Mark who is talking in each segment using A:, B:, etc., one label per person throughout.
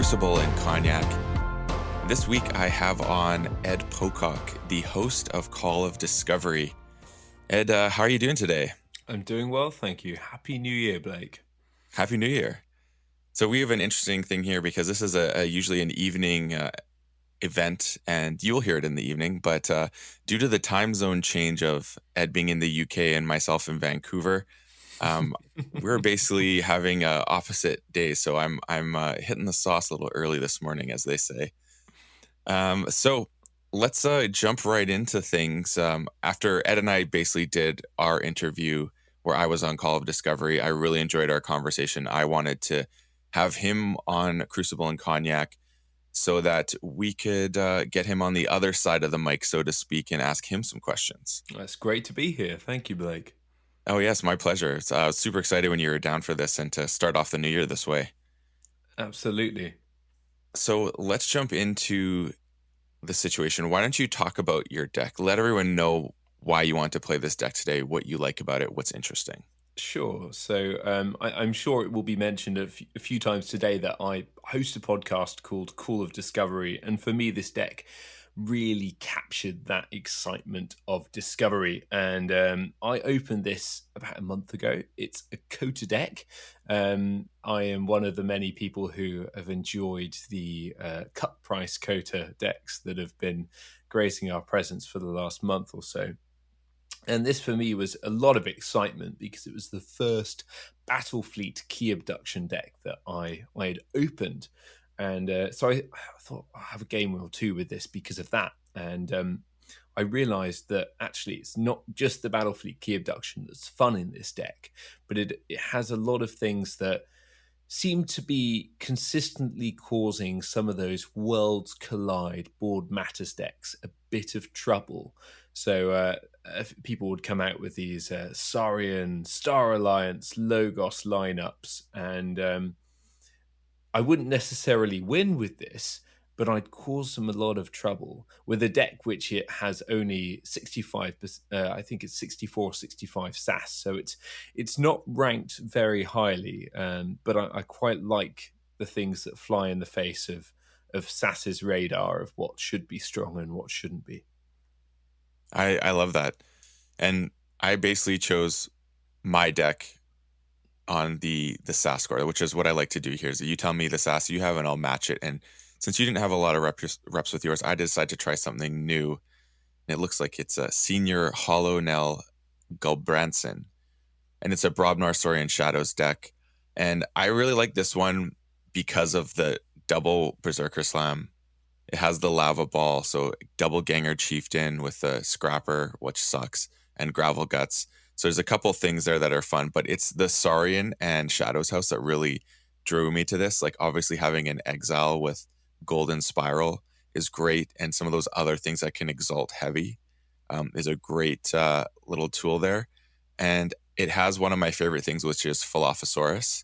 A: Crucible and Cognac. This week I have on Ed Pocock, the host of Call of Discovery. Ed, how are you doing today?
B: I'm doing well, thank you. Happy New Year, Blake.
A: Happy New Year. So we have an interesting thing here because this is usually an evening event, and you'll hear it in the evening. But due to the time zone change of Ed being in the UK and myself in Vancouver, we're basically having opposite days. So I'm hitting the sauce a little early this morning, as they say. So let's jump right into things. After Ed and I basically did our interview where I was on Call of Discovery, I really enjoyed our conversation. I wanted to have him on Crucible and Cognac so that we could get him on the other side of the mic, so to speak, and ask him some questions.
B: It's great to be here. Thank you, Blake.
A: Oh, yes, my pleasure. I was super excited when you were down for this and to start off the new year this way.
B: Absolutely.
A: So let's jump into the situation. Why don't you talk about your deck? Let everyone know why you want to play this deck today, what you like about it, what's interesting.
B: Sure. So I'm sure it will be mentioned a few times today that I host a podcast called Call of Discovery. And for me, this deck really captured that excitement of discovery. And I opened this about a month ago. It's a Kota deck. I am one of the many people who have enjoyed the cut price Kota decks that have been gracing our presence for the last month or so. And this for me was a lot of excitement because it was the first Battlefleet key abduction deck that I had opened. And so I thought I'll have a game or two with this because of that. And I realized that actually it's not just the Battlefleet key abduction that's fun in this deck, but it has a lot of things that seem to be consistently causing some of those Worlds Collide board matters decks a bit of trouble. So people would come out with these Saurian, Star Alliance, Logos lineups, and I wouldn't necessarily win with this, but I'd cause them a lot of trouble with a deck which it has only 65%, I think it's 64, 65 SAS. So it's not ranked very highly, but I quite like the things that fly in the face of SAS's radar of what should be strong and what shouldn't be.
A: I love that. And I basically chose my deck on the SAS score, which is what I like to do here. So you tell me the SAS you have and I'll match it. And since you didn't have a lot of reps with yours, I decided to try something new. And it looks like it's a Senior Hollownell Gulbranson. And it's a Brobnar Saurian Shadows deck. And I really like this one because of the double Berserker Slam. It has the Lava Ball, so double Ganger Chieftain with the Scrapper, which sucks, and Gravel Guts. So there's a couple things there that are fun, but it's the Saurian and Shadows House that really drew me to this. Like obviously having an Exile with Golden Spiral is great, and some of those other things that can exalt heavy is a great little tool there. And it has one of my favorite things, which is Philophosaurus.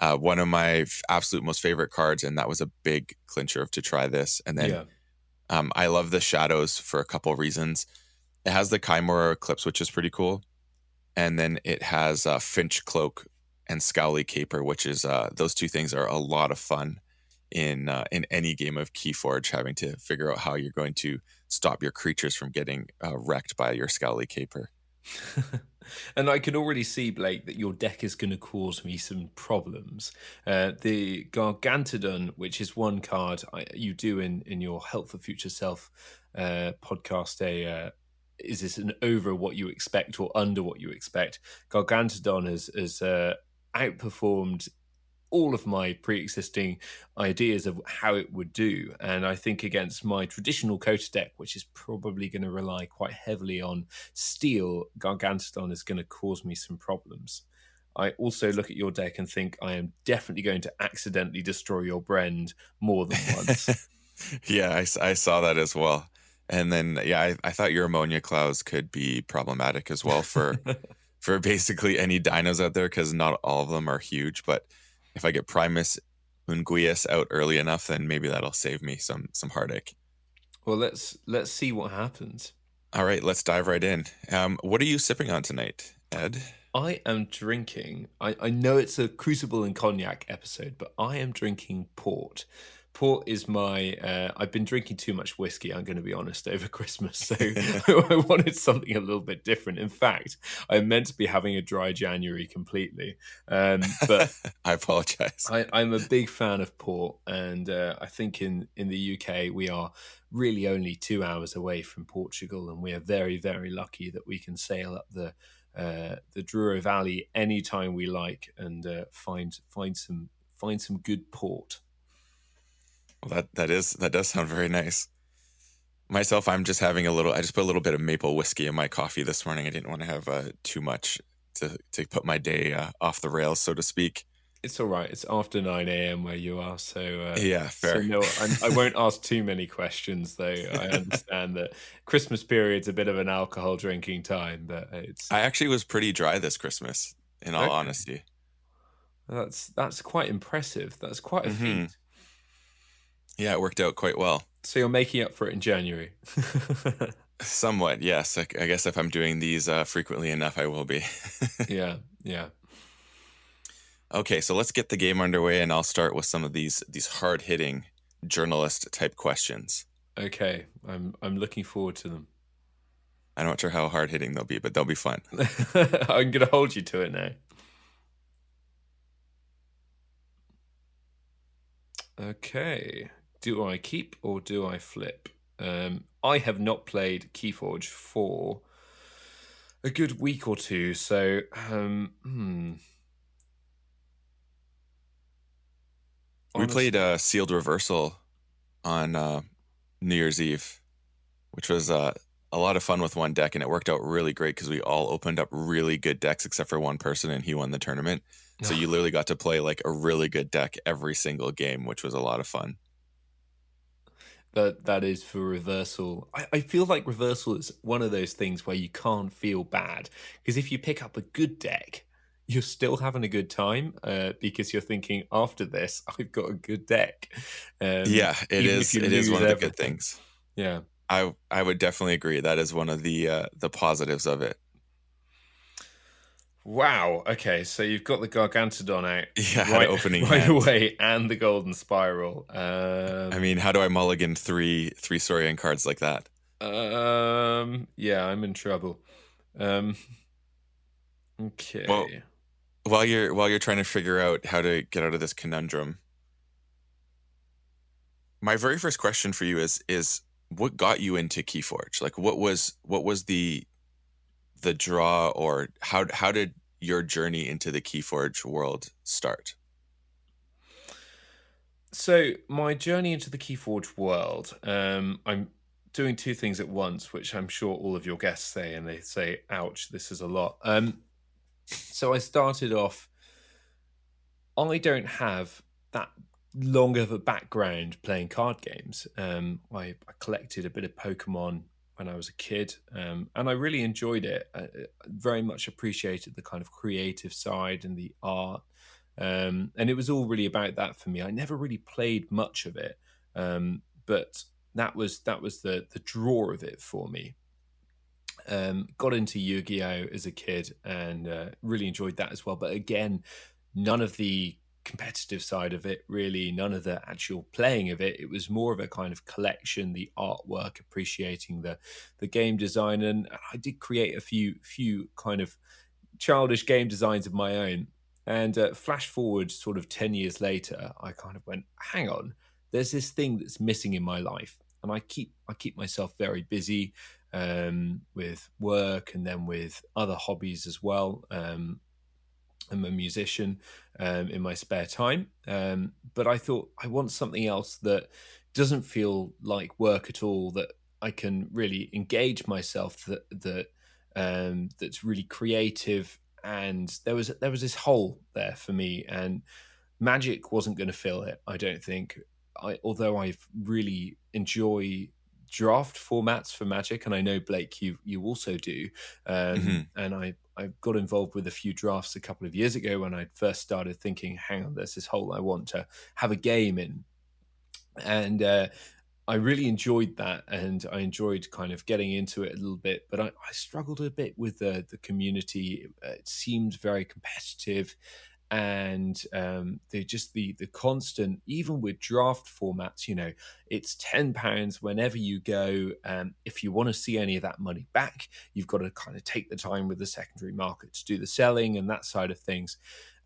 A: One of my absolute most favorite cards, and that was a big clincher to try this. And then I love the Shadows for a couple reasons. It has the Chimera Eclipse, which is pretty cool. And then it has Finch Cloak and Scowly Caper, which is those two things are a lot of fun in any game of KeyForge, having to figure out how you're going to stop your creatures from getting wrecked by your Scowly Caper.
B: And I can already see, Blake, that your deck is going to cause me some problems. The Gargantodon, which is one card you do in your Health for Future Self podcast, is this an over what you expect or under what you expect? Gargantodon has outperformed all of my pre-existing ideas of how it would do. And I think against my traditional Kota deck, which is probably going to rely quite heavily on steel, Gargantodon is going to cause me some problems. I also look at your deck and think I am definitely going to accidentally destroy your Brend more than once.
A: Yeah, I saw that as well. And then, yeah, I thought your Ammonia Clouds could be problematic as well for basically any dinos out there, because not all of them are huge, but if I get Primus Unguius out early enough, then maybe that'll save me some heartache.
B: Well, let's see what happens.
A: All right, let's dive right in. What are you sipping on tonight, Ed?
B: I am drinking. I know it's a Crucible and Cognac episode, but I am drinking port. Port is my. I've been drinking too much whiskey. I'm going to be honest over Christmas, so I wanted something a little bit different. In fact, I meant to be having a dry January completely, but
A: I apologize.
B: I'm a big fan of port, and I think in the UK we are really only 2 hours away from Portugal, and we are very very lucky that we can sail up the Douro Valley anytime we like and find some good port.
A: Well, that does sound very nice. Myself, I'm just having a little. I just put a little bit of maple whiskey in my coffee this morning. I didn't want to have too much to put my day off the rails, so to speak.
B: It's all right. It's after 9 a.m. where you are,
A: Yeah,
B: so
A: fair.
B: no, I won't ask too many questions. Though I understand that Christmas period's a bit of an alcohol drinking time, but it's
A: I actually was pretty dry this Christmas, in all
B: okay.
A: honesty.
B: That's quite impressive. That's quite a
A: Hmm.
B: feat.
A: Yeah, it worked out quite well.
B: So you're making up for it in January.
A: Somewhat, yes. I guess if I'm doing these frequently enough, I will be.
B: Yeah, yeah.
A: Okay, so let's get the game underway, and I'll start with some of these hard hitting journalist type questions.
B: Okay, I'm looking forward to them.
A: I'm not sure how hard hitting they'll be, but they'll be fun.
B: I'm gonna hold you to it now. Okay. Do I keep or do I flip? I have not played KeyForge for a good week or two, so
A: We played
B: honestly,
A: Sealed Reversal on New Year's Eve, which was a lot of fun with one deck, and it worked out really great because we all opened up really good decks except for one person, and he won the tournament. So you literally got to play like a really good deck every single game, which was a lot of fun.
B: that is for reversal. I feel like reversal is one of those things where you can't feel bad because if you pick up a good deck, you're still having a good time because you're thinking after this, I've got a good deck,
A: Yeah, it
B: even if
A: is.
B: you
A: It is
B: lose
A: one of the good
B: everything.
A: things.
B: Yeah.
A: I would definitely agree. That is one of the positives of it.
B: Wow. Okay, so you've got the Gargantodon out
A: Yeah,
B: right
A: opening
B: right
A: hand.
B: away, and the Golden Spiral.
A: I mean, how do I mulligan three Saurian cards like that?
B: Yeah, I'm in trouble. Um,
A: Well,
B: okay.
A: while you're trying to figure out how to get out of this conundrum, my very first question for you is what got you into Keyforge? Like what was the draw, or how did your journey into the Keyforge world start?
B: So my journey into the Keyforge world, I'm doing two things at once, which I'm sure all of your guests say, and they say, "Ouch, this is a lot." So I started off. I don't have that long of a background playing card games. I collected a bit of Pokemon when I was a kid, and I really enjoyed it. I very much appreciated the kind of creative side and the art, and it was all really about that for me. I never really played much of it, but that was the draw of it for me. Got into Yu-Gi-Oh as a kid and really enjoyed that as well. But again, none of the competitive side of it, really, none of the actual playing of it. It was more of a kind of collection, the artwork, appreciating the game design, and I did create a few kind of childish game designs of my own. And flash forward sort of 10 years later, I kind of went, hang on, there's this thing that's missing in my life. And I keep myself very busy with work and then with other hobbies as well. I'm a musician in my spare time. But I thought I want something else that doesn't feel like work at all, that I can really engage myself, that's really creative. And there was this hole there for me, and Magic wasn't going to fill it. I don't think. Although I really enjoy draft formats for Magic, and I know Blake, you also do.
A: Hmm.
B: And I got involved with a few drafts a couple of years ago when I first started thinking, hang on, there's this hole I want to have a game in, and I really enjoyed that, and I enjoyed kind of getting into it a little bit, but I struggled a bit with the community. It seemed very competitive, and the constant, even with draft formats, it's £10 whenever you go. If you want to see any of that money back, you've got to kind of take the time with the secondary market to do the selling and that side of things.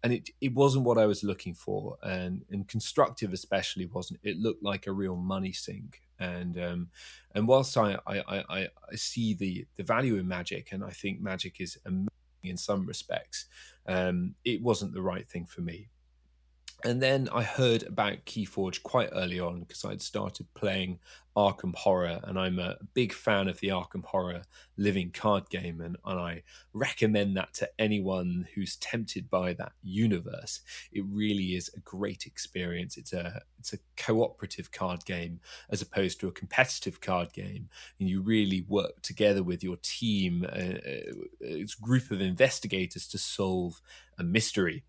B: And it wasn't what I was looking for, and constructive especially wasn't. It looked like a real money sink, and whilst I see the value in Magic, and I think Magic is amazing in some respects, it wasn't the right thing for me. And then I heard about KeyForge quite early on because I'd started playing Arkham Horror, and I'm a big fan of the Arkham Horror living card game, and I recommend that to anyone who's tempted by that universe. It really is a great experience. It's a cooperative card game as opposed to a competitive card game, and you really work together with your team, it's a group of investigators to solve a mystery.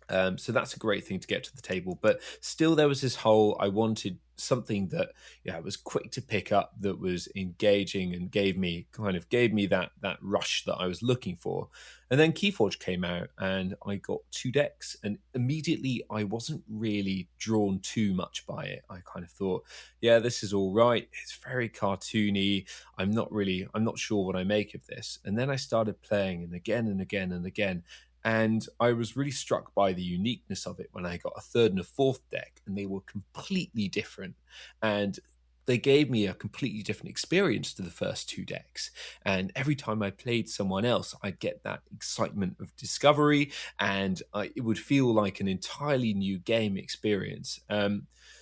B: So that's a great thing to get to the table. But still, there was this whole, I wanted something that, yeah, was quick to pick up, that was engaging and gave me that rush that I was looking for. And then KeyForge came out, and I got two decks, and immediately I wasn't really drawn too much by it. I kind of thought, yeah, this is all right. It's very cartoony. I'm not sure what I make of this. And then I started playing, and again and again and again, and I was really struck by the uniqueness of it when I got a third and a fourth deck, and they were completely different. And they gave me a completely different experience to the first two decks. And every time I played someone else, I'd get that excitement of discovery, and it would feel like an entirely new game experience.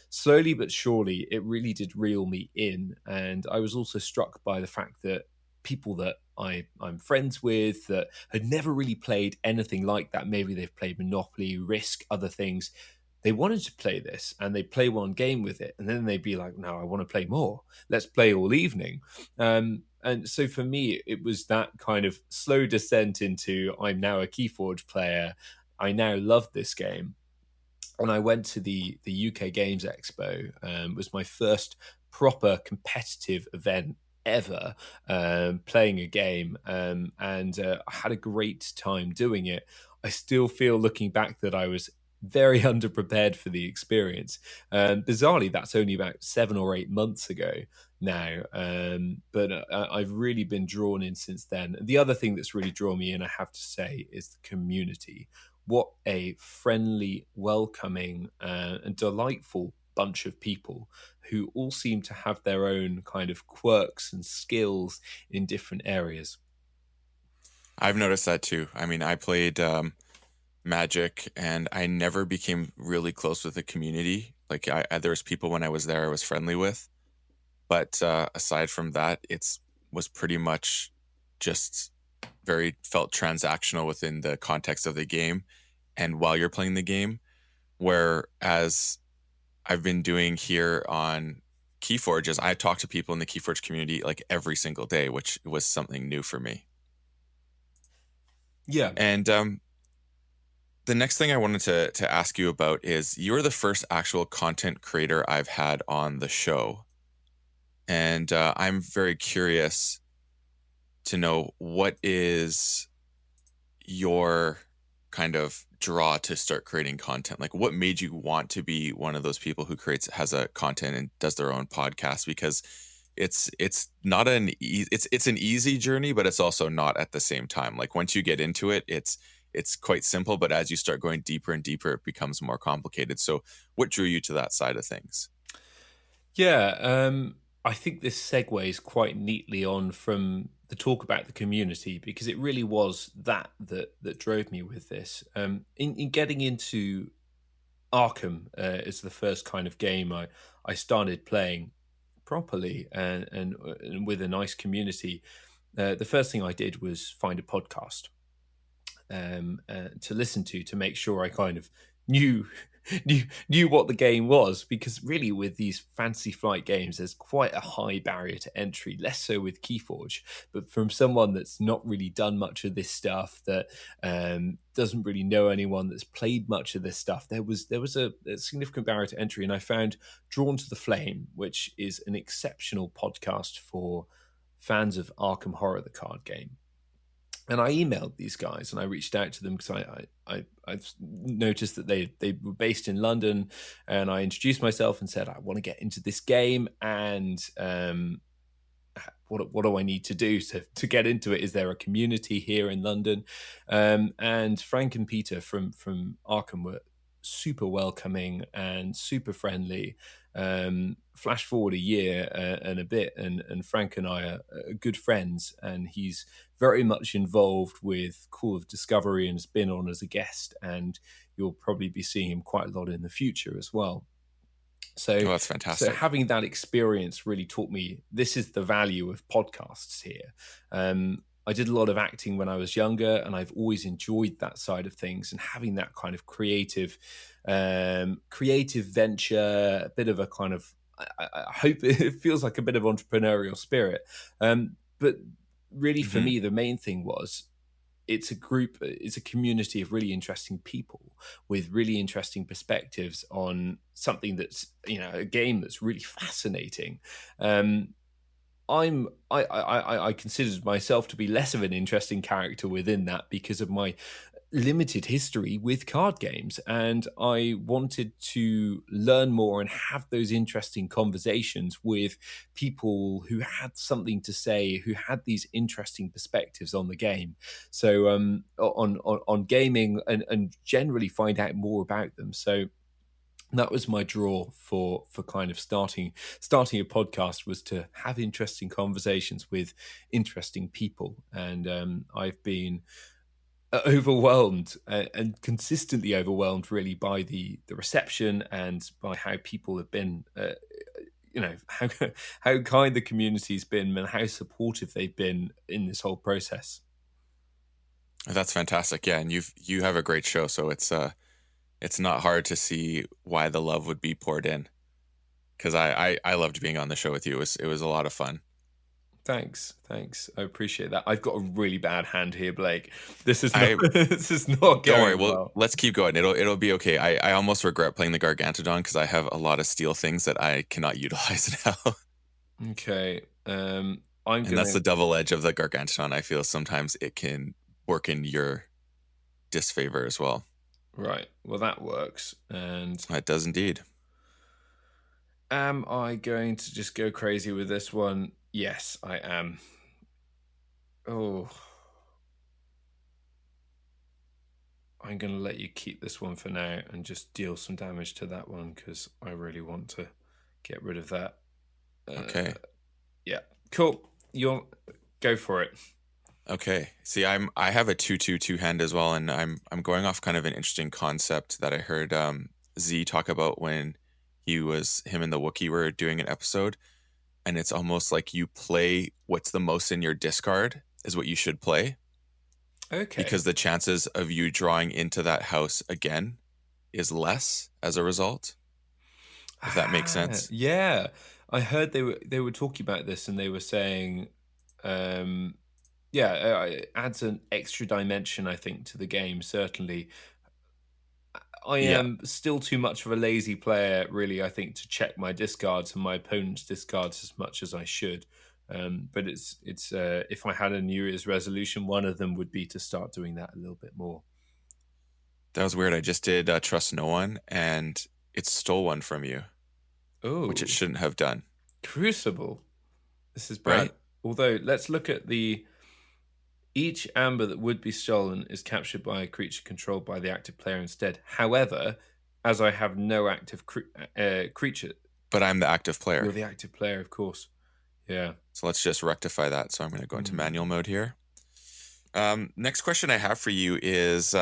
B: Slowly but surely, it really did reel me in. And I was also struck by the fact that people that I'm friends with that had never really played anything like that. Maybe they've played Monopoly, Risk, other things. They wanted to play this, and they play one game with it, and then they'd be like, "No, I want to play more. Let's play all evening." And so for me, it was that kind of slow descent into, I'm now a KeyForge player. I now love this game. And I went to the UK Games Expo. Was my first proper competitive event ever, playing a game, and I had a great time doing it. I still feel, looking back, that I was very underprepared for the experience. Bizarrely, that's only about 7 or 8 months ago now, but I've really been drawn in since then. The other thing that's really drawn me in, I have to say, is the community. What a friendly, welcoming, and delightful bunch of people who all seem to have their own kind of quirks and skills in different areas.
A: I've noticed that too. I mean, I played Magic, and I never became really close with the community. Like, there was people when I was there I was friendly with, but aside from that, it's was pretty much just very felt transactional within the context of the game and while you're playing the game. Whereas I've been doing here on KeyForge is I talk to people in the KeyForge community like every single day, which was something new for me.
B: Yeah.
A: And the next thing I wanted to ask you about is you're the first actual content creator I've had on the show, and I'm very curious to know what is your kind of draw to start creating content. Like, what made you want to be one of those people who has a content and does their own podcast? Because it's not it's an easy journey, but it's also not at the same time. Like, once you get into it, it's quite simple, but as you start going deeper and deeper, it becomes more complicated. So what drew you to that side of things?
B: Yeah, I think this segues quite neatly on from the talk about the community, because it really was that drove me with this. In getting into Arkham, is the first kind of game I started playing properly, and with a nice community. The first thing I did was find a podcast, to listen to make sure I kind of knew knew what the game was, because really with these Fantasy Flight games, there's quite a high barrier to entry. Less so with KeyForge, but from someone that's not really done much of this stuff, that doesn't really know anyone that's played much of this stuff, there was a significant barrier to entry, and I found Drawn to the Flame, which is an exceptional podcast for fans of Arkham Horror, the card game. And I emailed these guys and I reached out to them because I noticed that they were based in London, and I introduced myself and said I want to get into this game, and what do I need to do to get into it? Is there a community here in London? And Frank and Peter from Arkham were super welcoming and super friendly. Flash forward a year and a bit, and Frank and I are good friends, and he's very much involved with Call of Discovery and has been on as a guest, and you'll probably be seeing him quite a lot in the future as well.
A: Oh,
B: So,
A: that's
B: so
A: fantastic.
B: having that experience really taught me this is the value of podcasts here. I did a lot of acting when I was younger, and I've always enjoyed that side of things. And having that kind of creative venture, a bit of a kind of, I hope it feels like a bit of entrepreneurial spirit. But really, for
A: Hmm.
B: me, the main thing was it's a community of really interesting people with really interesting perspectives on something that's, a game that's really fascinating. um I considered myself to be less of an interesting character within that because of my limited history with card games, and I wanted to learn more and have those interesting conversations with people who had something to say, who had these interesting perspectives on the game. So on gaming, and generally find out more about them. So that was my draw for kind of starting a podcast, was to have interesting conversations with interesting people. And I've been overwhelmed, and consistently overwhelmed, really, by the reception and by how people have been, how kind the community's been and how supportive they've been in this whole process.
A: That's fantastic. Yeah, and you have a great show, so it's not hard to see why the love would be poured in. Because I loved being on the show with you. It was a lot of fun.
B: Thanks, I appreciate that. I've got a really bad hand here, Blake. This is not
A: I
B: this is not
A: Don't worry.
B: going
A: Well,
B: well.
A: let's keep going. It'll be okay. I almost regret playing the Gargantodon because I have a lot of steel things that I cannot utilize now.
B: Okay, I'm
A: And that's
B: gonna
A: the double edge of the Gargantodon. I feel sometimes it can work in your disfavor as well.
B: right. Well, that works. And
A: It does indeed.
B: am I going to just go crazy with this one? Yes, I am. Oh, I'm going to let you keep this one for now and just deal some damage to that one because I really want to get rid of that.
A: Okay.
B: Yeah, cool. You'll go for it.
A: Okay. See, I have a 2/2 hand as well, and I'm going off kind of an interesting concept that I heard Z talk about when him and the Wookiee were doing an episode, and it's almost like you play what's the most in your discard is what you should play, because
B: Okay.
A: the chances of you drawing into that house again is less as a result, if that makes sense.
B: Yeah. I heard they were talking about this, and they were saying, um, yeah, it adds an extra dimension, I think, to the game. Certainly, I
A: Yeah,
B: am still too much of a lazy player, really, I think, to check my discards and my opponent's discards as much as I should. But it's if I had a New Year's resolution, one of them would be to start doing that a little bit more.
A: that was weird. I just did Trust No One, and it stole one from you, which it
B: Oh,
A: shouldn't have done,
B: Crucible. This is bad.
A: right?
B: Although, let's look at the each amber that would be stolen is captured by a creature controlled by the active player instead. However, as I have no active creature,
A: But I'm the active
B: you're
A: player.
B: the active player, of course. Yeah.
A: So let's just rectify that. So I'm going to go into manual
B: Hmm.
A: mode here. Next question I have for you is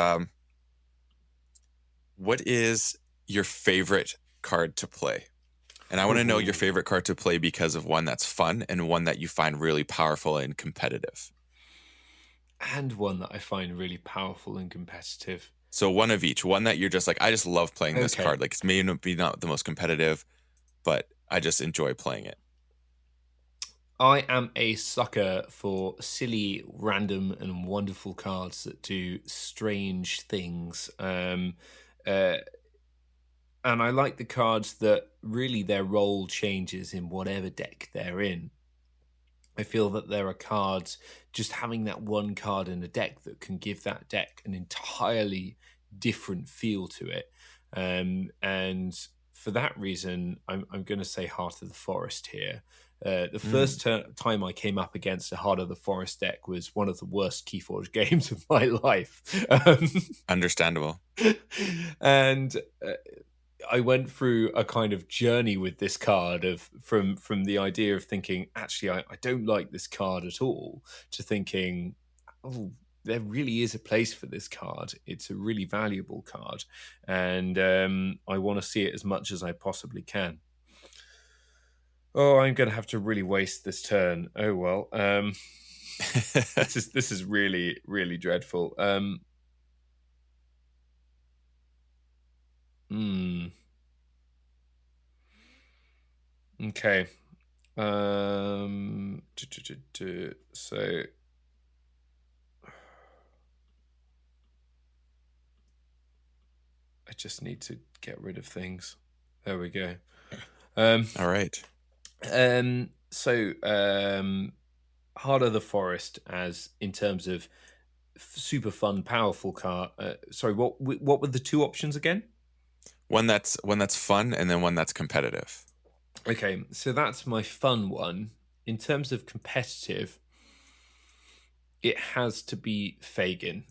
A: what is your favorite card to play? And I want to know your
B: Ooh.
A: favorite card to play because of one that's fun and one that you find really powerful and competitive.
B: And one that I find really powerful and competitive.
A: So one of each. One that you're just like, I just love playing this
B: Okay.
A: card. Like it's maybe not the most competitive, but I just enjoy playing it.
B: I am a sucker for silly, random, and wonderful cards that do strange things. Uh, and I like the cards that really their role changes in whatever deck they're in. I feel that there are cards, just having that one card in a deck that can give that deck an entirely different feel to it. And for that reason, I'm going to say Heart of the Forest here. The
A: Mm,
B: first time I came up against a Heart of the Forest deck was one of the worst KeyForge games of my life.
A: understandable.
B: And I went through a kind of journey with this card of from the idea of thinking, actually, I don't like this card at all, to thinking, oh, there really is a place for this card. It's a really valuable card, and I want to see it as much as I possibly can. Oh, I'm going to have to really waste this turn. Oh well, this is really really dreadful. Hmm. Okay. So I just need to get rid of things. There we go. Um,
A: All right.
B: so Heart of the Forest, as in terms of super fun, powerful car. Sorry, what were the two options again?
A: One that's fun and then one that's competitive.
B: Okay, so that's my fun one. In terms of competitive, it has to be Fagin.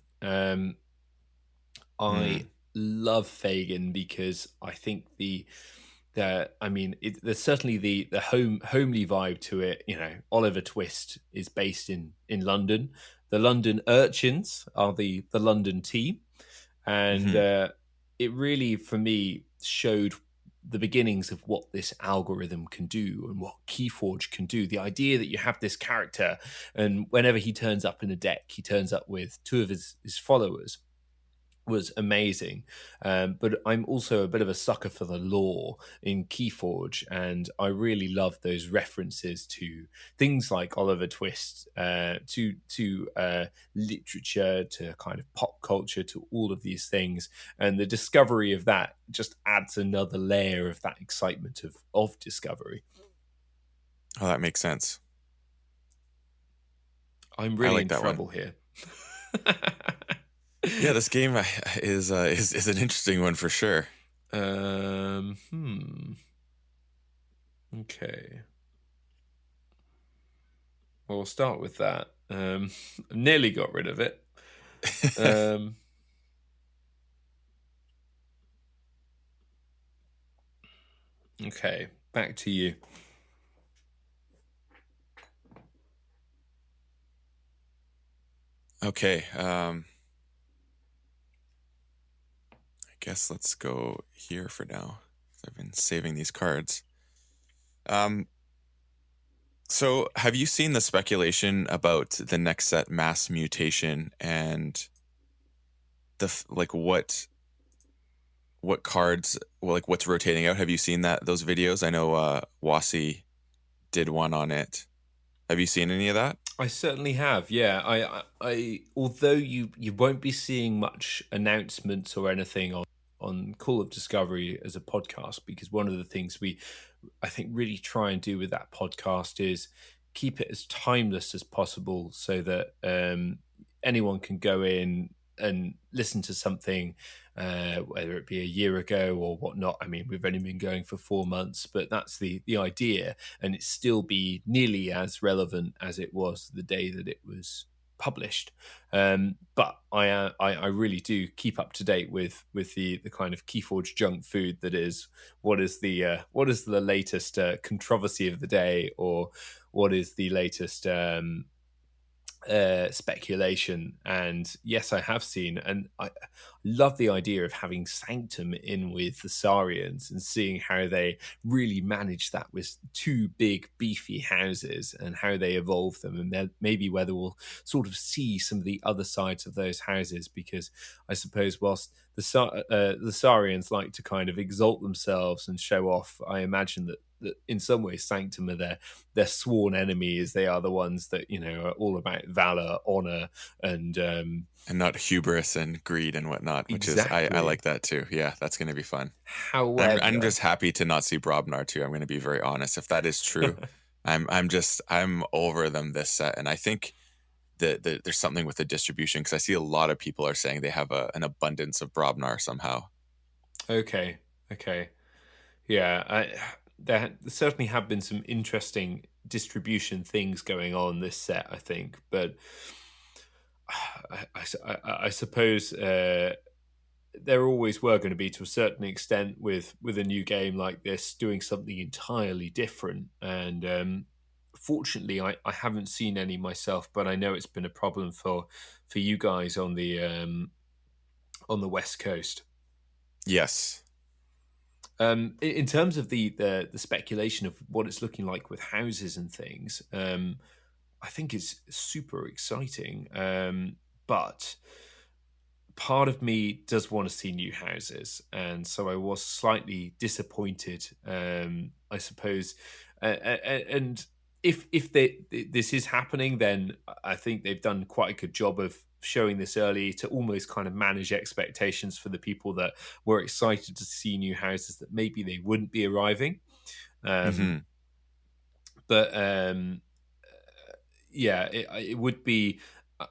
B: I
A: Mm,
B: love Fagin because I think I mean, there's certainly the homely vibe to it. You know, Oliver Twist is based in London. The London Urchins are the London team, and
A: hmm
B: it really, for me, showed the beginnings of what this algorithm can do and what Keyforge can do. The idea that you have this character, and whenever he turns up in a deck, he turns up with two of his followers, was amazing. But I'm also a bit of a sucker for the lore in Keyforge, and I really love those references to things like Oliver Twist, to literature, to kind of pop culture, to all of these things, and the discovery of that just adds another layer of that excitement of discovery.
A: Oh, that makes sense.
B: I'm
A: I
B: really
A: like
B: in
A: that one.
B: trouble here.
A: Yeah, this game is an interesting one for sure.
B: Hmm. Okay. Well, we'll start with that. Nearly got rid of it. Um, okay, back to you.
A: Okay. I guess let's go here for now. I've been saving these cards. Um, so have you seen the speculation about the next set mass mutation and like what cards, well, like what's rotating out? Have you seen those videos? I know Wasi did one on it. Have you seen any of that?
B: I certainly have. Yeah, although you won't be seeing much announcements or anything on Call of Discovery as a podcast, because one of the things we, I think, really try and do with that podcast is keep it as timeless as possible, so that anyone can go in and listen to something, whether it be a year ago or whatnot. I mean, we've only been going for 4 months, but that's the idea, and it still be nearly as relevant as it was the day that it was published. But I really do keep up to date with the kind of Keyforge junk food that is what is the latest controversy of the day, or what is the latest speculation. And yes, I have seen, and I love the idea of having Sanctum in with the Sarians and seeing how they really manage that with two big beefy houses and how they evolve them, and then maybe whether we'll sort of see some of the other sides of those houses. Because I suppose whilst the Sarians like to kind of exalt themselves and show off, I imagine that in some ways Sanctum are their sworn enemies. They are the ones that, are all about valor, honor, and
A: And not hubris and greed and whatnot, which is I
B: exactly.
A: like that too. Yeah, that's going to be fun. I'm
B: However,
A: just happy to not see Brobnar too. I'm going to be very honest. If that is true, I'm over them this set, and I think that there's something with the distribution because I see a lot of people are saying they have an abundance of Brobnar somehow.
B: okay, okay, yeah, there certainly have been some interesting distribution things going on this set, I think, but I suppose there always were going to be, to a certain extent, with a new game like this, doing something entirely different. And fortunately, I haven't seen any myself, but I know it's been a problem for you guys on the West Coast.
A: Yes.
B: In terms of the speculation of what it's looking like with houses and things, I think it's super exciting. But part of me does want to see new houses, and so I was slightly disappointed. I suppose, and this is happening, then I think they've done quite a good job of showing this early to almost kind of manage expectations for the people that were excited to see new houses that maybe they wouldn't be arriving. Um,
A: Hmm.
B: but yeah, it would be.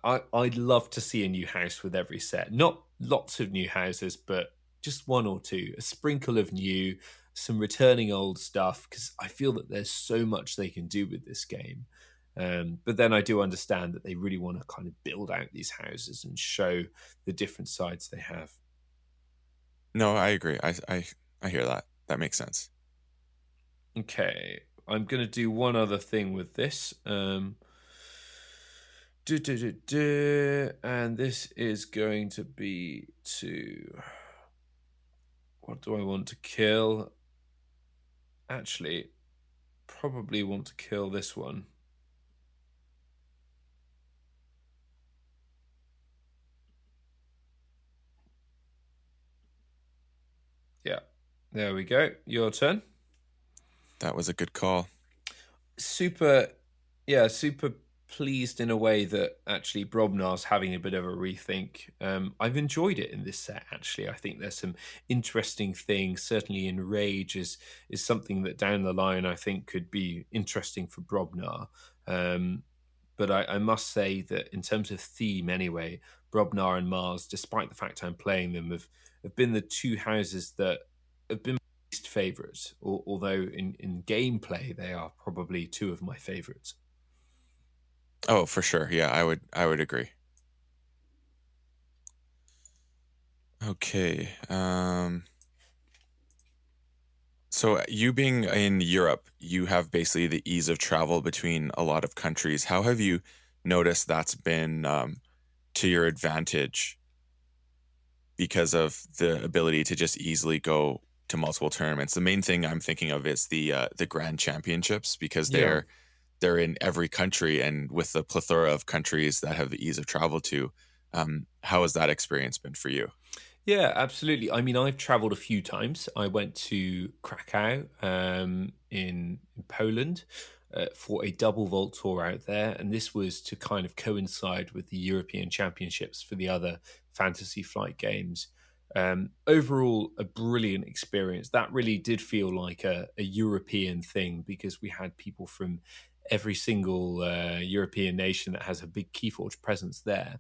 B: I'd love to see a new house with every set. Not lots of new houses, but just one or two. A sprinkle of new, some returning old stuff, because I feel that there's so much they can do with this game. But then I do understand that they really want to kind of build out these houses and show the different sides they have.
A: No, I agree. I hear that. That makes sense.
B: Okay, I'm going to do one other thing with this. And this is going to be to, what do I want to kill? Actually, probably want to kill this one. Yeah, there we go. Your turn.
A: That was a good call.
B: Super, yeah, super pleased in a way that actually Brobnar's having a bit of a rethink. I've enjoyed it in this set. Actually, I think there's some interesting things. Certainly, in Rage is something that down the line I think could be interesting for Brobnar. Um, but I must say that in terms of theme, anyway, Brobnar and Mars, despite the fact I'm playing them, have been the two houses that have been least favourites, although in gameplay they are probably two of my favourites.
A: Oh, for sure. Yeah, I would agree. Okay. So you being in Europe, you have basically the ease of travel between a lot of countries. How have you noticed that's been to your advantage because of the ability to just easily go to multiple tournaments? The main thing I'm thinking of is the Grand Championships because
B: Yeah.
A: they're in every country, and with the plethora of countries that have the ease of travel to, how has that experience been for you?
B: Yeah, absolutely. I mean, I've traveled a few times. I went to Krakow in Poland for a double vault tour out there, and this was to kind of coincide with the European Championships for the other Fantasy Flight games. Overall, a brilliant experience. That really did feel like a European thing because we had people from every single European nation that has a big KeyForge presence there.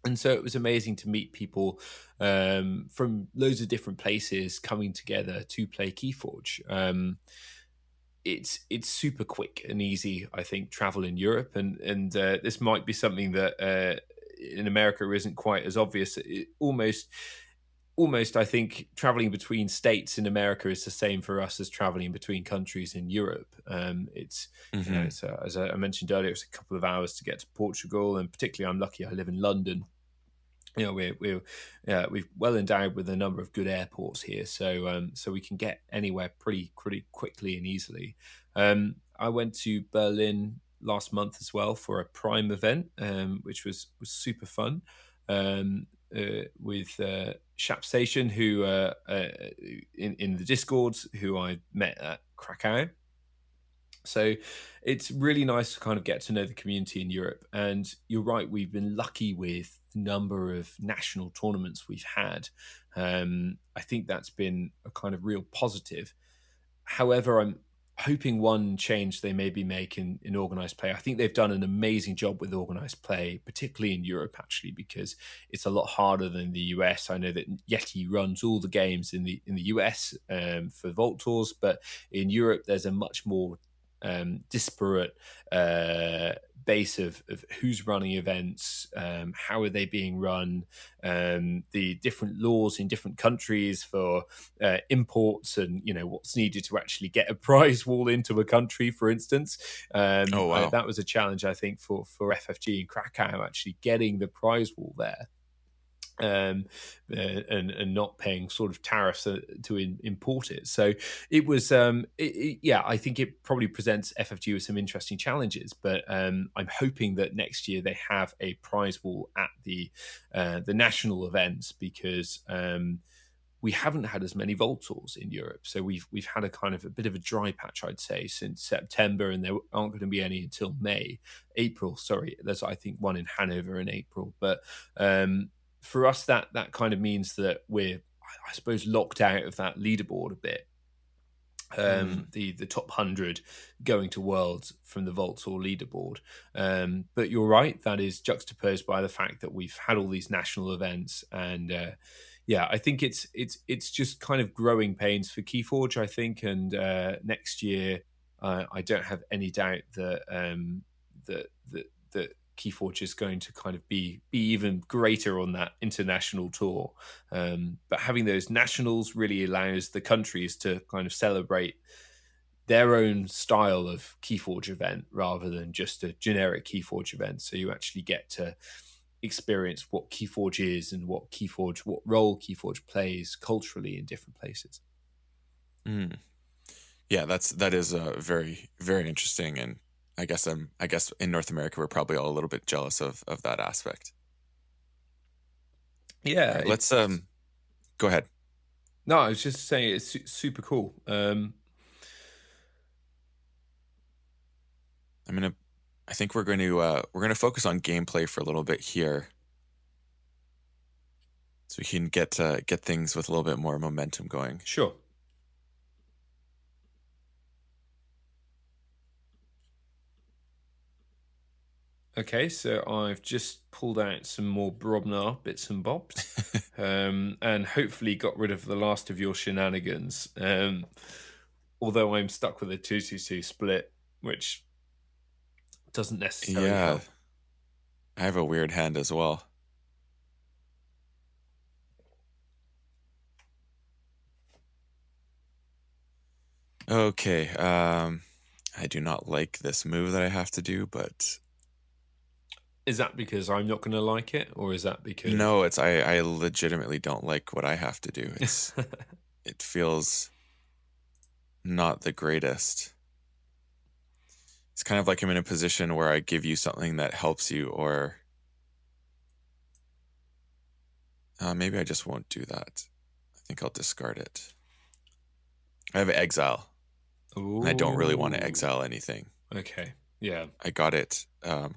B: And so it was amazing to meet people from loads of different places coming together to play KeyForge. It's super quick and easy, I think, travel in Europe, and this might be something that in America isn't quite as obvious. It almost almost, I think, traveling between states in America is the same for us as traveling between countries in Europe. It's,
A: Hmm.
B: it's as I mentioned earlier, it's a couple of hours to get to Portugal, and particularly I'm lucky I live in London. We've well endowed with a number of good airports here, so we can get anywhere pretty quickly and easily. I went to Berlin last month as well for a Prime event, which was super fun. With Shap Station, who in the Discords, who I met at Krakow. So it's really nice to kind of get to know the community in Europe. And you're right, we've been lucky with the number of national tournaments we've had. I think that's been a kind of real positive. However, I'm hoping one change they maybe make in organized play. I think they've done an amazing job with organized play, particularly in Europe, actually, because it's a lot harder than the US. I know that Yeti runs all the games in the US for Vault Tours, but in Europe, there's a much more disparate base of who's running events, how are they being run, the different laws in different countries for imports, and what's needed to actually get a prize wall into a country, for instance.
A: Oh wow.
B: That was a challenge, I think, for FFG in Krakow, actually getting the prize wall there. And not paying sort of tariffs to import it. So it was, yeah, I think it probably presents FFG with some interesting challenges. But I'm hoping that next year they have a prize wall at the national events, because we haven't had as many Vault Tours in Europe. So we've had a kind of a bit of a dry patch, I'd say, since September, and there aren't going to be any until April. Sorry, there's I think one in Hanover in April, but for us, that kind of means that we're, I suppose, locked out of that leaderboard a bit.
A: Mm.
B: The top 100 going to Worlds from the Vault Tour leaderboard. But you're right, that is juxtaposed by the fact that we've had all these national events, and yeah, I think it's just kind of growing pains for KeyForge, I think, and next year I don't have any doubt that KeyForge is going to kind of be even greater on that international tour. But having those nationals really allows the countries to kind of celebrate their own style of KeyForge event rather than just a generic KeyForge event. So you actually get to experience what KeyForge is and what role KeyForge plays culturally in different places.
A: Mm. Yeah, that is very very interesting, and I guess in North America we're probably all a little bit jealous of that aspect. All
B: Yeah,
A: right, let's
B: it's
A: go ahead.
B: no, I was just saying it's super cool.
A: I'm gonna I think we're gonna focus on gameplay for a little bit here, so we can get things with a little bit more momentum going.
B: Sure. Okay, so I've just pulled out some more Brobnar bits and bobs, and hopefully got rid of the last of your shenanigans. Although I'm stuck with a 2-2-2 split, which doesn't necessarily
A: Yeah,
B: help.
A: I have a weird hand as well. Okay, I do not like this move that I have to do, but
B: Is that because I'm not going to like it, or is that because?
A: no, I legitimately don't like what I have to do. It feels not the greatest. It's kind of like I'm in a position where I give you something that helps you, or maybe I just won't do that. I think I'll discard it. I have exile, and I don't really want to
B: Ooh.
A: exile anything.
B: Okay. Yeah.
A: I got it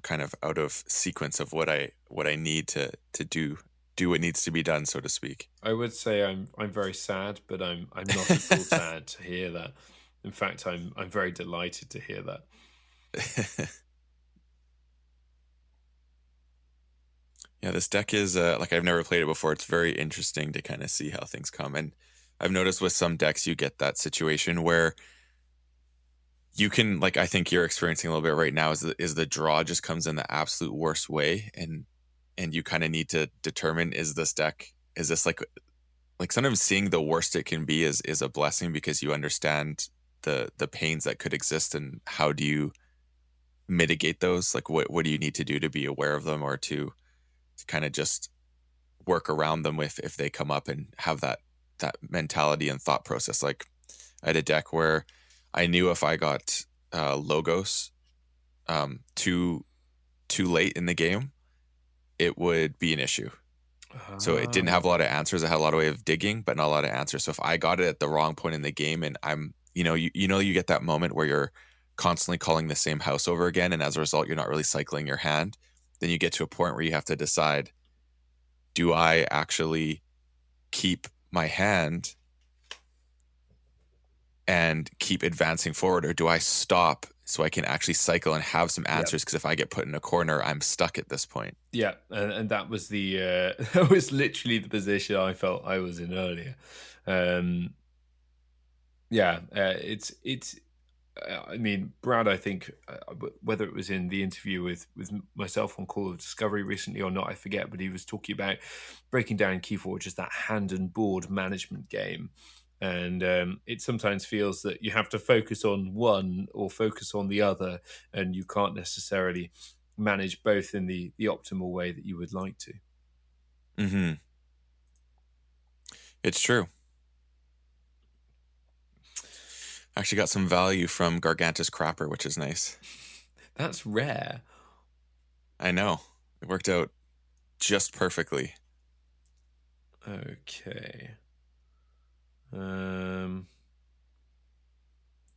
A: kind of out of sequence of what I need to do what needs to be done, so to speak.
B: I would say I'm very sad, but I'm not at all sad to hear that. In fact, I'm very delighted to hear that.
A: Yeah, this deck is like I've never played it before. It's very interesting to kind of see how things come. And I've noticed with some decks you get that situation where you can, like, I think you're experiencing a little bit right now, is the draw just comes in the absolute worst way, and you kind of need to determine, is this like like sometimes seeing the worst it can be is a blessing because you understand the pains that could exist and how do you mitigate those? Like what do you need to do to be aware of them or to kind of just work around them if they come up and have that mentality and thought process. Like I had a deck where I knew if I got logos too late in the game, it would be an issue. So it didn't have a lot of answers. It had a lot of way of digging, but not a lot of answers. So if I got it at the wrong point in the game, and I'm, you get that moment where you're constantly calling the same house over again, and as a result, you're not really cycling your hand. Then you get to a point where you have to decide: do I actually keep my hand and keep advancing forward, or do I stop so I can actually cycle and have some
B: Yeah.
A: answers? Because if I get put in a corner, I'm stuck at this point.
B: Yeah, and that was the that was literally the position I felt I was in earlier. Um, yeah, it's. I mean, Brad. I think whether it was in the interview with myself on Call of Discovery recently or not, I forget. But he was talking about breaking down KeyForge as that hand and board management game, and it sometimes feels that you have to focus on one or focus on the other, and you can't necessarily manage both in the optimal way that you would like to.
A: Hmm. It's true. Actually got some value from Gargantus Crapper, which is nice.
B: That's rare.
A: I know. It worked out just perfectly.
B: Okay. Um,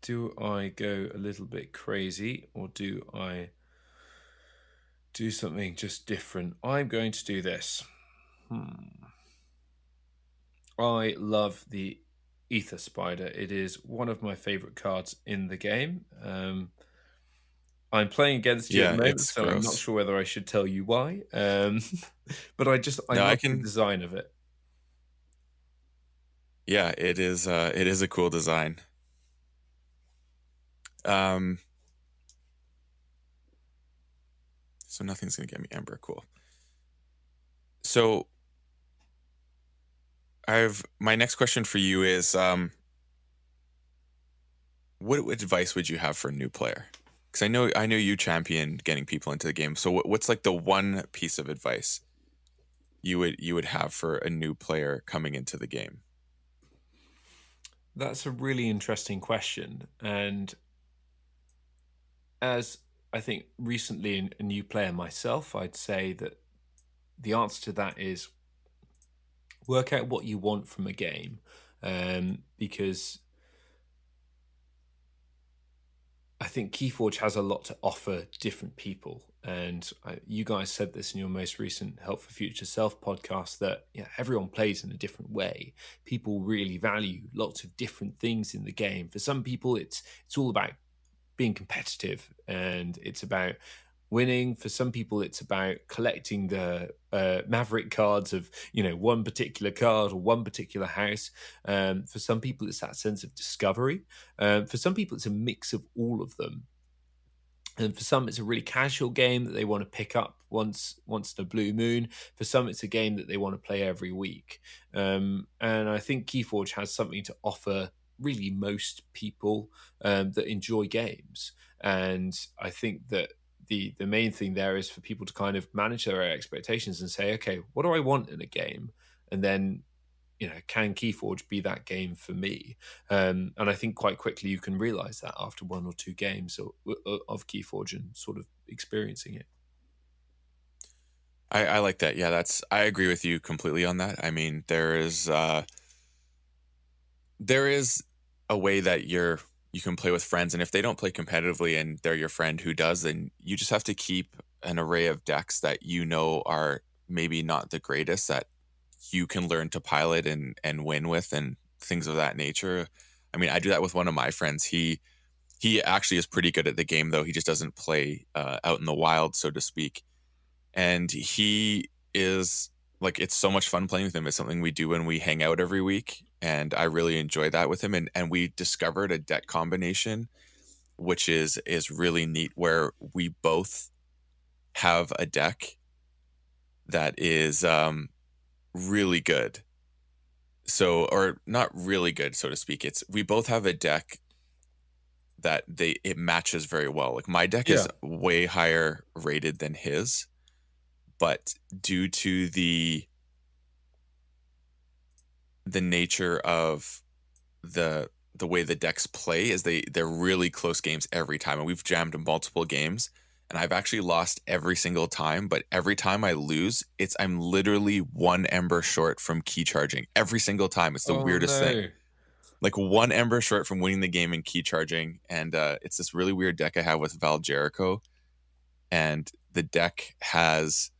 B: do I go a little bit crazy or do I do something just different? I'm going to do this. I love the Ether Spider. It is one of my favorite cards in the game. I'm playing against you at
A: Yeah,
B: the moment,
A: it's
B: so I'm not
A: gross.
B: sure whether I should tell you why. But I
A: No, I
B: love the
A: can.
B: design of it.
A: Yeah, it is. It is a cool design. Um, so nothing's gonna get me Ember. Cool. So I've my next question for you is, what advice would you have for a new player? Because I know you champion getting people into the game. So what's like the one piece of advice you would have for a new player coming into the game?
B: That's a really interesting question. And as I think recently a new player myself, I'd say that the answer to that is work out what you want from a game. Because I think KeyForge has a lot to offer different people. And you guys said this in your most recent Help for Future Self podcast that everyone plays in a different way. People really value lots of different things in the game. For some people, it's all about being competitive and it's about winning. For some people, it's about collecting the maverick cards of one particular card or one particular house. For some people, it's that sense of discovery. For some people, it's a mix of all of them. And for some, it's a really casual game that they want to pick up once in a blue moon. For some, it's a game that they want to play every week. And I think KeyForge has something to offer really most people that enjoy games. And I think that the main thing there is for people to kind of manage their expectations and say, okay, what do I want in a game? And then can KeyForge be that game for me? And I think quite quickly you can realize that after one or two games of KeyForge and sort of experiencing it.
A: I like that. Yeah, I agree with you completely on that. I mean, there is a way that you can play with friends, and if they don't play competitively and they're your friend who does, then you just have to keep an array of decks that are maybe not the greatest that you can learn to pilot and win with and things of that nature. I mean, I do that with one of my friends. He actually is pretty good at the game, though he just doesn't play out in the wild, so to speak. And he is like, it's so much fun playing with him. It's something we do when we hang out every week, and I really enjoy that with him. And we discovered a deck combination which is really neat, where we both have a deck that is really good. So, or not really good, so to speak. It's we both have a deck that it matches very well. Like my deck is
B: Yeah.
A: way higher rated than his, but due to the nature of the way the decks play is they're really close games every time, and we've jammed multiple games, and I've actually lost every single time, but every time I lose, I'm literally one ember short from key charging every single time. It's the
B: Oh
A: weirdest thing.
B: no.
A: Like one ember short from winning the game in key charging, and it's this really weird deck I have with Val Jericho, and the deck has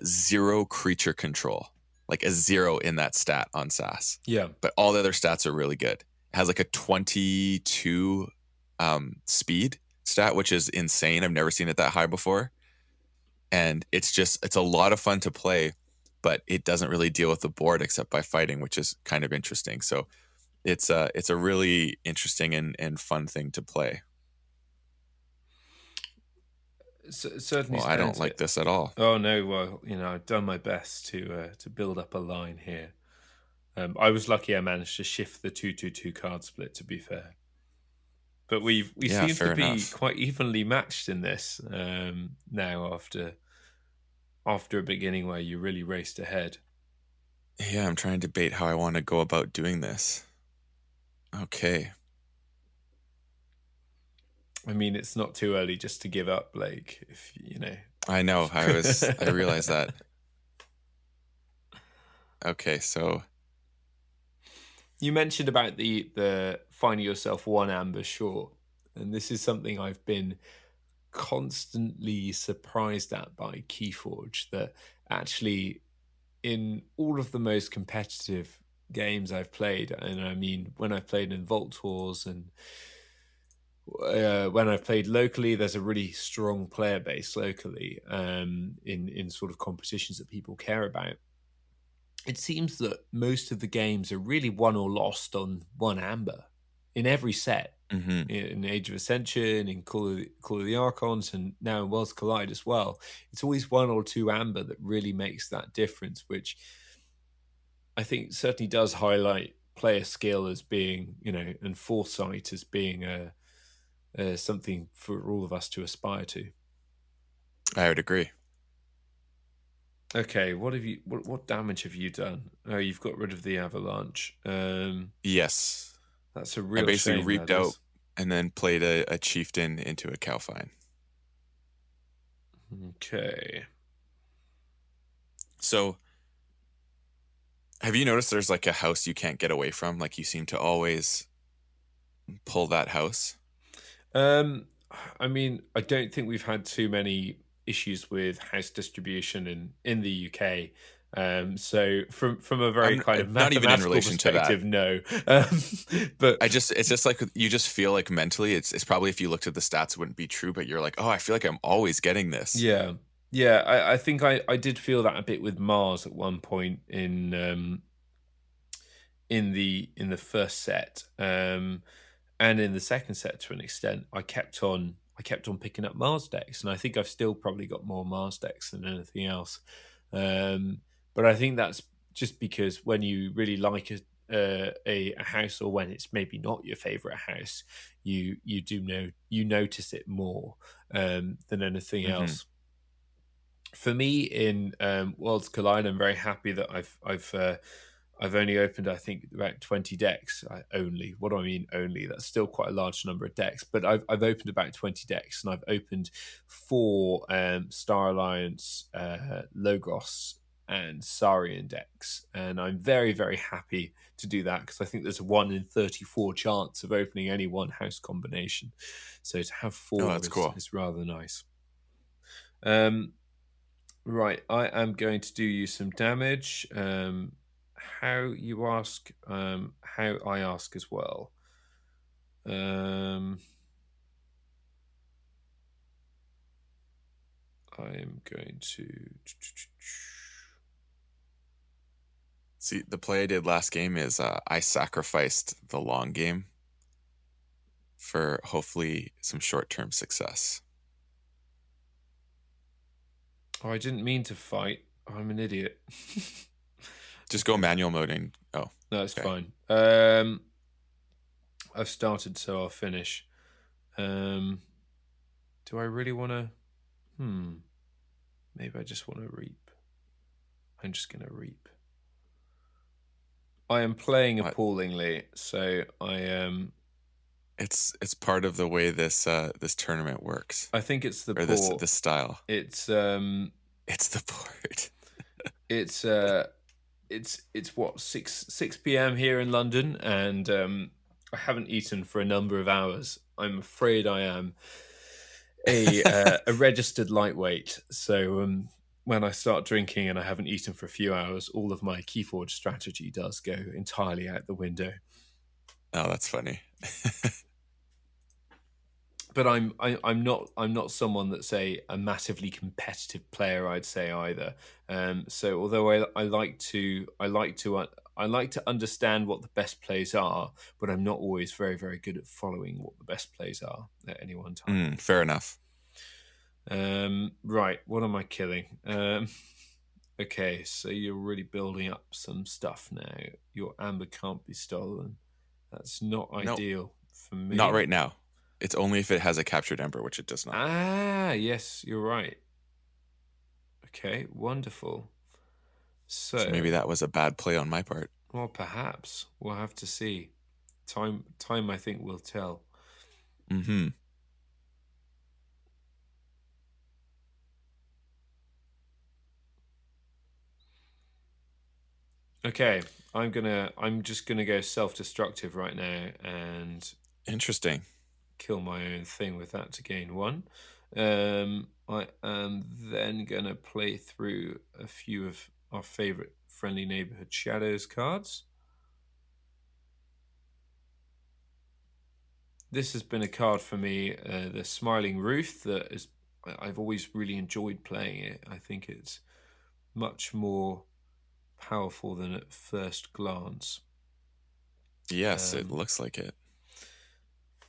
A: zero creature control, like a zero in that stat on SAS.
B: Yeah.
A: But all the other stats are really good. It has like a 22 speed stat, which is insane. I've never seen it that high before. And it's a lot of fun to play, but it doesn't really deal with the board except by fighting, which is kind of interesting. So it's a really interesting and fun thing to play.
B: Certainly
A: Well, I don't
B: sounds
A: like
B: it.
A: this at all.
B: Oh no, well, I've done my best to build up a line here. I was lucky I managed to shift the 2-2-2 card split, to be fair. But we
A: Yeah,
B: seem to
A: fair
B: be
A: enough.
B: quite evenly matched in this now after a beginning where you really raced ahead.
A: Yeah, I'm trying to debate how I want to go about doing this. Okay.
B: I mean, it's not too early just to give up, Blake, if you know.
A: I know. I realized that. Okay, so
B: You mentioned about the finding yourself one amber short, and this is something I've been constantly surprised at by KeyForge, that actually in all of the most competitive games I've played, and I mean when I've played in Vault Tours and when I've played locally, there's a really strong player base locally in sort of competitions that people care about. It seems that most of the games are really won or lost on one amber in every set.
A: mhm.
B: In Age of Ascension, in Call of the Archons, and now in Worlds Collide as well. It's always one or two amber that really makes that difference, which I think certainly does highlight player skill as being, and foresight as being something for all of us to aspire to.
A: I would agree.
B: Okay, what damage have you done? Oh, you've got rid of the avalanche.
A: Yes.
B: That's a
A: I
B: real
A: basically
B: shame, that
A: reaped out
B: is.
A: and then played a chieftain into a Calfine.
B: Okay.
A: So, have you noticed there's like a house you can't get away from? Like you seem to always pull that house.
B: Um, I mean, I don't think we've had too many issues with house distribution in the UK. So from a very
A: I'm
B: kind of
A: not even in
B: mathematical
A: relation to that.
B: perspective, no. But
A: It's just like you just feel like mentally it's probably if you looked at the stats it wouldn't be true, but you're like, "Oh, I feel like I'm always getting this."
B: yeah, yeah, I think I did feel that a bit with Mars at one point in the first set, and in the second set to an extent. I kept on picking up Mars decks, and I think I've still probably got more Mars decks than anything else. But I think that's just because when you really like a house, or when it's maybe not your favorite house, you notice it more than anything
A: Mhm.
B: else. For me, in Worlds Collide, I'm very happy that I've only opened, I think, about 20 decks. Only. What do I mean only? That's still quite a large number of decks, but I've opened about 20 decks, and I've opened four Star Alliance, Logos, and Saurian decks, and I'm very, very happy to do that because I think there's a 1 in 34 chance of opening any one house combination. So to have
A: Oh,
B: four
A: that's
B: is,
A: cool.
B: is rather nice. Um, Right, I am going to do you some damage. How you ask, how I ask as well. Um, I am going to.
A: See, the play I did last game is I sacrificed the long game for hopefully some short-term success.
B: Oh, I didn't mean to fight. I'm an idiot.
A: Just go manual mode and
B: No, it's
A: okay.
B: fine. I've started, so I'll finish. Do I really want to? Maybe I just want to reap. I'm just going to reap. I am playing
A: What?
B: appallingly, so I am.
A: It's part of the way this tournament works,
B: I think it's the
A: or this
B: port.
A: this style.
B: It's
A: It's the board.
B: it's it's what 6 p.m. here in London, and I haven't eaten for a number of hours. I'm afraid I am a registered lightweight, so when I start drinking and I haven't eaten for a few hours, all of my KeyForge strategy does go entirely out the window.
A: Oh, that's funny.
B: But I'm not someone that's a massively competitive player, I'd say, either. So although I like to understand what the best plays are, but I'm not always very, very good at following what the best plays are at any one time.
A: Fair enough.
B: Right, what am I killing? Okay, so you're really building up some stuff now. Your amber can't be stolen. That's not
A: No,
B: ideal for
A: not
B: me.
A: right now. It's only if it has a captured ember, which it does not.
B: Ah, yes, you're right. Okay, wonderful.
A: So maybe
B: So,
A: that was a bad play on my part.
B: well, perhaps we'll have to see. Time, I think, will tell.
A: Mm-hmm.
B: Okay, I'm just gonna go self-destructive right now and
A: Interesting.
B: kill my own thing with that to gain one. I am then gonna play through a few of our favorite friendly neighborhood shadows cards. This has been a card for me, the Smiling Ruth, that is I've always really enjoyed playing it. I think it's much more powerful than at first glance.
A: Yes, it looks like it.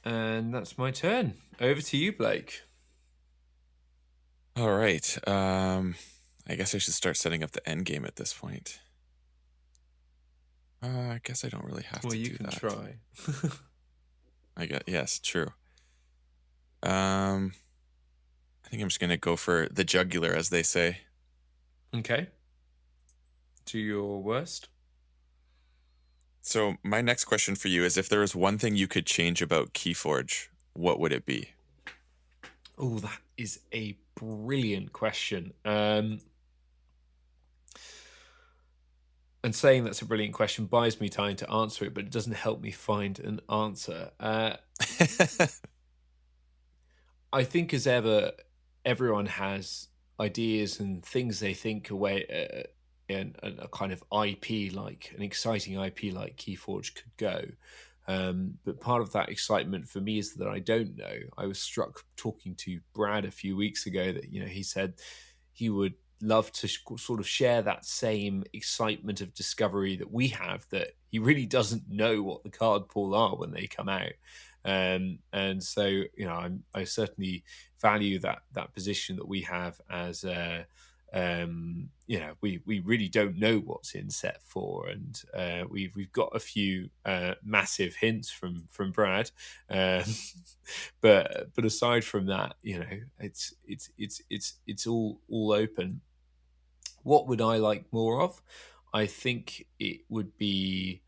B: And that's my turn. Over to you, Blake.
A: All right. I guess I should start setting up the end game at this point. I guess I don't really have
B: Well,
A: to
B: you
A: do
B: can
A: that.
B: try.
A: Yes, true. I think I'm just gonna go for the jugular, as they say.
B: Okay. Do your worst.
A: So my next question for you is: if there was one thing you could change about KeyForge, what would it be?
B: Oh, that is a brilliant question. And saying that's a brilliant question buys me time to answer it, but it doesn't help me find an answer. I think, as ever, everyone has ideas and things they think away, and a kind of IP, like an exciting IP like KeyForge could go. But part of that excitement for me is that I don't know. I was struck talking to Brad a few weeks ago that he said he would love to sort of share that same excitement of discovery that we have, that he really doesn't know what the card pool are when they come out. And so I certainly value that position that we have as we really don't know what's in set 4, and we've got a few massive hints from Brad, but aside from that, it's all open. What would I like more of? I think it would be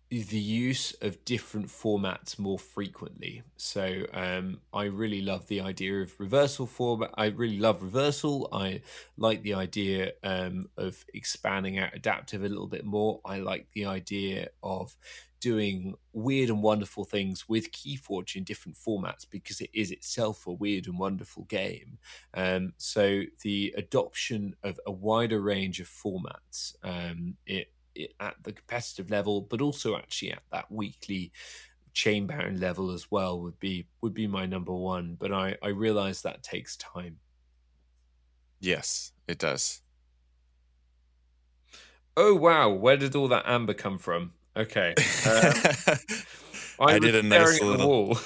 B: the use of different formats more frequently. So I really love the idea of reversal format. I really love reversal. I like the idea of expanding out adaptive a little bit more. I like the idea of doing weird and wonderful things with KeyForge in different formats, because it is itself a weird and wonderful game. So the adoption of a wider range of formats, at the competitive level, but also actually at that weekly chain bound level as well, would be my number one. But I realize that takes time.
A: Yes, it does.
B: Oh wow, where did all that amber come from? Okay, I
A: I
B: was
A: did a
B: staring
A: nice
B: at the
A: little.
B: wall.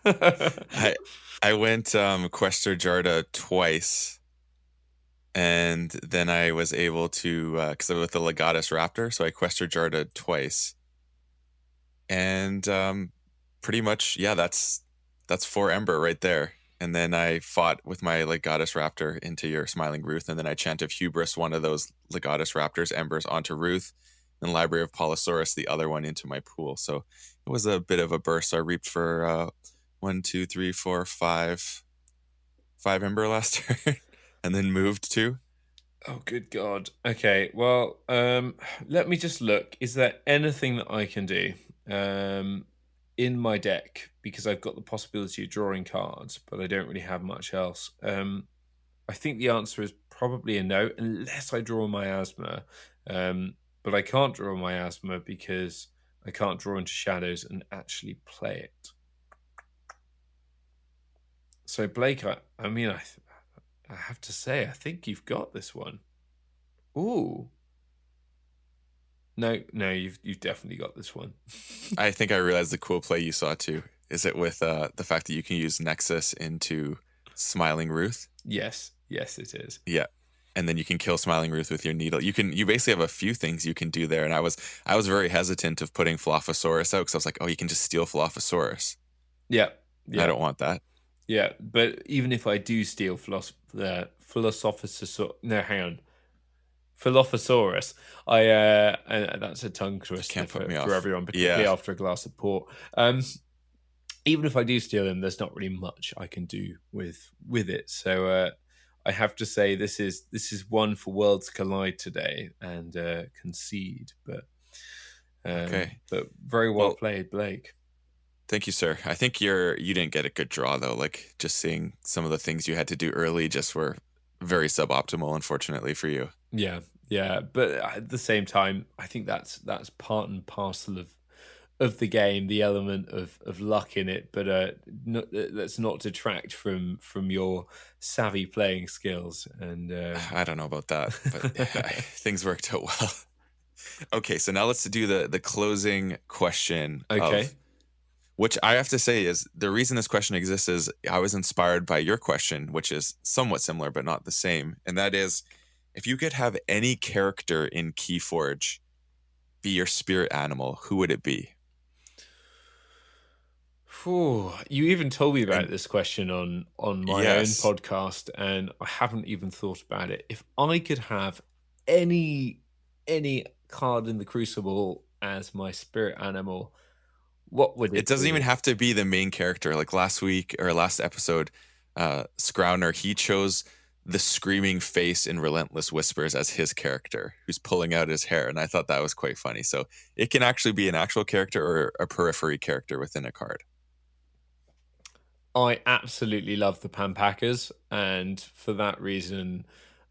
A: I I went Quester Jarda twice, and then I was able to, because I'm with the Legatus Raptor, so I Questor Jarred twice, and pretty much, yeah, that's 4 Ember right there. And then I fought with my Legatus Raptor into your Smiling Ruth, and then I Chant of Hubris, one of those Legatus Raptors Embers onto Ruth, and Library of Polosaurus, the other one, into my pool. So it was a bit of a burst. So I reaped for 1, 2, 3, 4, 5 Ember last turn, and then moved 2.
B: Oh, good God. Okay, well, let me just look. Is there anything that I can do in my deck? Because I've got the possibility of drawing cards, but I don't really have much else. I think the answer is probably a no, unless I draw miasma. But I can't draw miasma because I can't draw into shadows and actually play it. So Blake, I mean, I have to say, I think you've got this one. Ooh. No, you've definitely got this one.
A: I think I realized the cool play you saw too. Is it with the fact that you can use Nexus into Smiling Ruth?
B: Yes, it is.
A: Yeah. And then you can kill Smiling Ruth with your needle. You basically have a few things you can do there. And I was very hesitant of putting Dilophosaurus out because I was like, oh, you can just steal Dilophosaurus.
B: Yeah,
A: I don't want that.
B: Yeah, but even if I do steal Philosophosaurus, no, hang on, Philophosaurus, and that's a tongue twister
A: Can't put me
B: for
A: off.
B: everyone, particularly after a glass of port. Even if I do steal him, there's not really much I can do with it. So I have to say this is one for Worlds Collide today and concede, but
A: Okay.
B: but very well played, Blake.
A: Thank you, sir. I think you didn't get a good draw though. Like just seeing some of the things you had to do early just were very suboptimal, unfortunately for you.
B: Yeah. But at the same time, I think that's part and parcel of the game, the element of luck in it. But let's not detract from your savvy playing skills. And
A: I don't know about that, but things worked out well. Okay, so now let's do the closing question.
B: Okay.
A: Which I have to say is the reason this question exists is I was inspired by your question, which is somewhat similar but not the same. And that is, if you could have any character in KeyForge be your spirit animal, who would it be?
B: You even told me about this question on my own
A: Yes.
B: podcast, and I haven't even thought about it. If I could have any card in the Crucible as my spirit animal, what would
A: It
B: it
A: doesn't
B: be?
A: even have to be the main character. Like last week or last episode, Scrouner, he chose the screaming face in Relentless Whispers as his character, who's pulling out his hair. And I thought that was quite funny. So it can actually be an actual character or a periphery character within a card.
B: I absolutely love the Pampakers, and for that reason,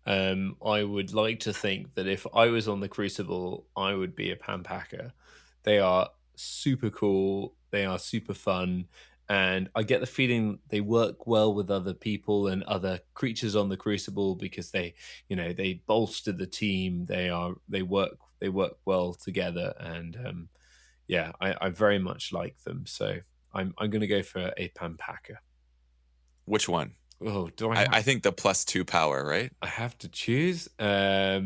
B: I would like to think that if I was on the Crucible, I would be a Pampaker. They are super cool, they are super fun, and I get the feeling they work well with other people and other creatures on the Crucible because they bolster the team. They work well together, and yeah, I very much like them. So I'm going to go for a Pampaka.
A: Which one?
B: Oh, do
A: I think the +2 power, right?
B: I have to choose? I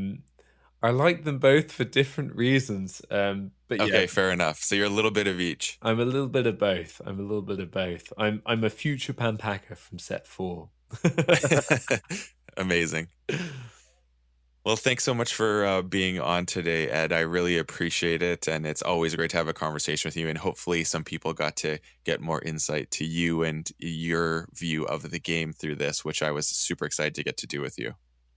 B: like them both for different reasons. But
A: Okay,
B: yeah,
A: fair enough. So you're a little bit of each.
B: I'm a little bit of both. I'm a future Pampaka from set 4.
A: Amazing. Well, thanks so much for being on today, Ed. I really appreciate it. And it's always great to have a conversation with you. And hopefully, some people got to get more insight to you and your view of the game through this, which I was super excited to get to do with you.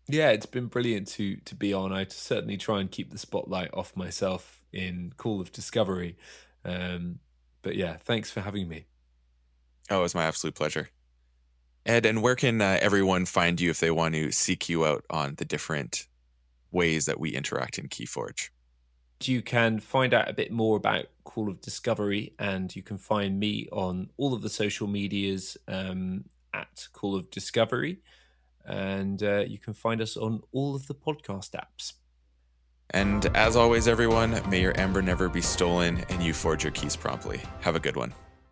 B: Yeah, it's been brilliant to be on. I certainly try and keep the spotlight off myself in Call of Discovery. But yeah, thanks for having me.
A: Oh, it was my absolute pleasure. Ed, and where can everyone find you if they want to seek you out on the different ways that we interact in KeyForge?
B: You can find out a bit more about Call of Discovery, and you can find me on all of the social medias at Call of Discovery, and you can find us on all of the podcast apps.
A: And as always, everyone, may your amber never be stolen and you forge your keys promptly. Have a good one.